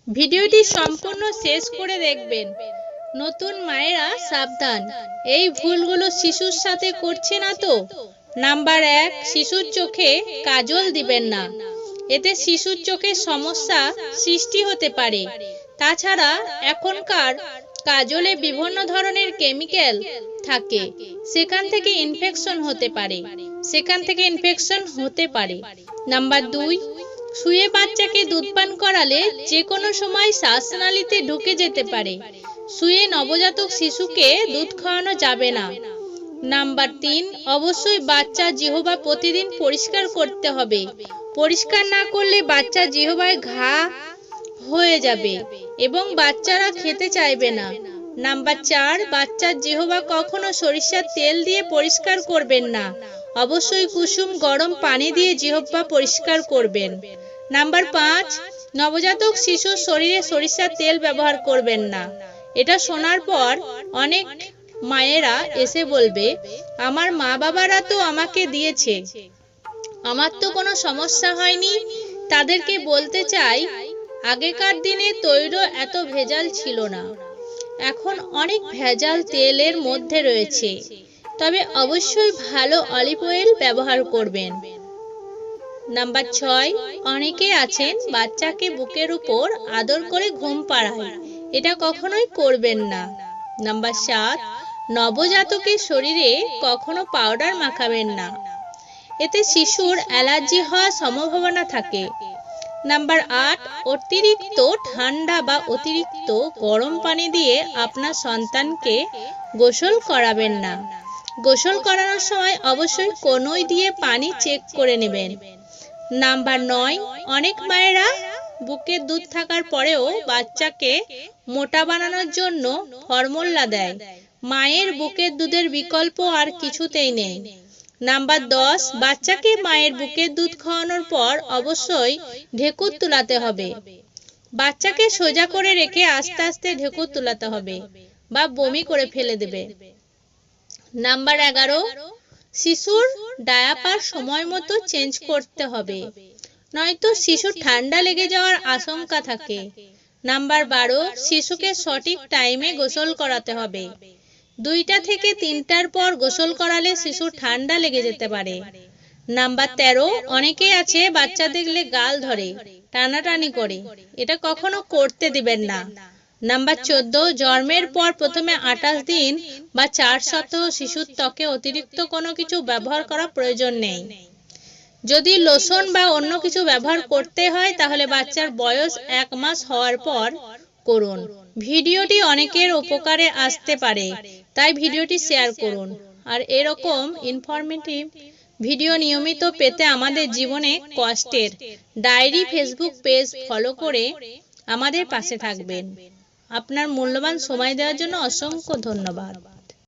ভিডিওটি সম্পূর্ণ শেষ করে দেখবেন। নতুন মায়েরা সাবধান, এই ভুলগুলো শিশুর সাথে করছে না তো। নাম্বার 1, শিশুর চোখে কাজল দিবেন না। এতে শিশুর চোখে সমস্যা সৃষ্টি হতে পারে। তাছাড়া এখনকার কাজলে বিভিন্ন ধরনের কেমিক্যাল থাকে, সেখান থেকে ইনফেকশন হতে পারে। নাম্বার 2, শুয়ে বাচ্চাকে দুধ পান করালে যে কোনো সময় শ্বাসনালীতে ঢুকে যেতে পারে। শুয়ে নবজাতক শিশুকে দুধ খাওয়ানো যাবে না। নাম্বার 3, অবশ্যই বাচ্চার জিহ্বা প্রতিদিন পরিষ্কার করতে হবে। পরিষ্কার না করলে বাচ্চার জিহ্বায় ঘা হয়ে যাবে এবং বাচ্চারা খেতে চাইবে না। নাম্বার 4, বাচ্চার জিহ্বা কখনো সরিষার তেল দিয়ে পরিষ্কার করবেন না। অবশ্যই কুসুম গরম পানি দিয়ে জিহ্বা পরিষ্কার করবেন। নাম্বার 5, নবজাতক শিশুর শরীরে সরিষার তেল ব্যবহার করবেন না। এটা শোনার পর অনেক মায়েরা এসে বলবে, আমার মা বাবারা তো আমাকে দিয়েছে, আমার তো কোনো সমস্যা হয়নি। তাদেরকে বলতে চাই, আগেকার দিনে তৈল এত ভেজাল ছিল না, এখন অনেক ভেজাল তেলের মধ্যে রয়েছে। তবে অবশ্যই ভালো অলিভ অয়েল ব্যবহার করবেন। নাম্বার 6, অনেকে আছেন বাচ্চাকে বুকের উপর আদর করে ঘুম পাড়ায়, এটা কখনোই করবেন না। নাম্বার 7, নবজাতকের শরীরে কখনো পাউডার মাখাবেন না, এতে শিশুর অ্যালার্জি হওয়ার সম্ভাবনা থাকে। নাম্বার 8, অতিরিক্ত ঠান্ডা বা অতিরিক্ত গরম পানি দিয়ে আপনার সন্তানকে গোসল করাবেন না। গোসল করানোর সময় অবশ্যই কনুই দিয়ে পানি চেক করে নেবেন। নাম্বার 9, অনেক মায়েরা বুকের দুধ থাকার পরেও বাচ্চাকে মোটা বানানোর জন্য ফর্মুলা দেয়। মায়ের বুকের দুধের বিকল্প আর কিছুতেই নেই। নাম্বার 10, বাচ্চাকে মায়ের বুকের দুধ খাওয়ানোর পর অবশ্যই ঢেকুর তুলাতে হবে। বাচ্চাকে সোজা করে রেখে আস্তে আস্তে ঢেকুর তুলাতে হবে বা বমি করে ফেলে দেবে। নাম্বার 11, শিশুর ডায়াপার সময় মতো চেঞ্জ করতে হবে, নয়তো শিশুর ঠান্ডা লেগে যাওয়ার আশঙ্কা থাকে। নাম্বার 12, শিশুকে সঠিক টাইমে গোসল করাতে হবে। 2টা থেকে 3টার পর গোসল করালে শিশুর ঠান্ডা লেগে যেতে পারে। নাম্বার 13, অনেকে আছে বাচ্চা দেখলে গাল ধরে, টানাটানি করে, এটা কখনো করতে দিবেন না। নাম্বার 14, জন্মের পর প্রথমে 28 দিন বা 4 সপ্তাহ শিশুর ত্বকে অতিরিক্ত কোনো কিছু ব্যবহার করার প্রয়োজন নেই। যদি লোশন বা অন্য কিছু ব্যবহার করতে হয় তাহলে বাচ্চার বয়স 1 মাস হওয়ার পর করুন। ভিডিওটি অনেকের উপকারে আসতে পারে, তাই ভিডিওটি শেয়ার করুন। আর এরকম ইনফরমেটিভ ভিডিও নিয়মিত পেতে আমাদের জীবনে কষ্টের ডায়েরি ফেসবুক পেজ ফলো করে আমাদের পাশে থাকবেন। আপনার মূল্যবান সময় দেওয়ার জন্য অসংখ্য ধন্যবাদ।